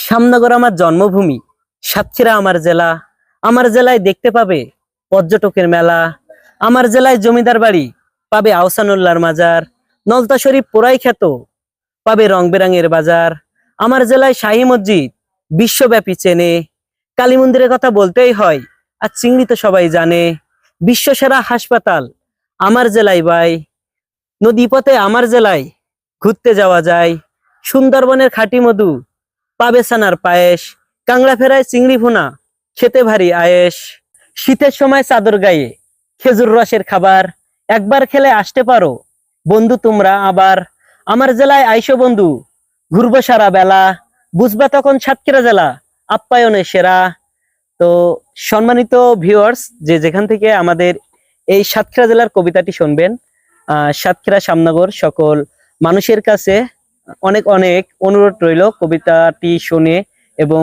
শ্যামনগর আমার জন্মভূমি, সাতক্ষীরা আমার জেলা। আমার জেলায় দেখতে পাবে পর্যটকের মেলা। আমার জেলায় জমিদার বাড়ি, পাবে আহসানুল্লাহর মাজার। নলতা শরীফ পোড়াই খ্যাত, পাবে রং বেরঙের বাজার। আমার জেলায় শাহী মসজিদ বিশ্বব্যাপী চেনে। কালী মন্দিরের কথা বলতেই হয়, আর চিংড়ি তো সবাই জানে। বিশ্বসেরা হাসপাতাল আমার জেলায় ভাই। নদীপথে আমার জেলায় ঘুরতে যাওয়া যায়। সুন্দরবনের খাঁটি মধু, পাবে ছানার পায়েস। কাংড়া ফেরায় চিংড়ি ভুনা, খেতে ভারী আয়েশ। শীতের সময় চাদর গায়ে খেজুর রসের খাবার। একবার খেলে আসতে পারো বন্ধু তোমরা আবার। আমার জেলায় আইসো বন্ধু, ঘুরবো সারা বেলা। বুঝবা তখন সাতক্ষীরা জেলা আপ্যায়নে সেরা। তো সম্মানিত ভিউয়ার্স, যে যেখান থেকে আমাদের এই সাতক্ষীরা জেলার কবিতাটি শুনবেন, সাতক্ষীরা শ্যামনগর সকল মানুষের কাছে অনেক অনেক অনুরোধ রইল কবিতাটি শুনে এবং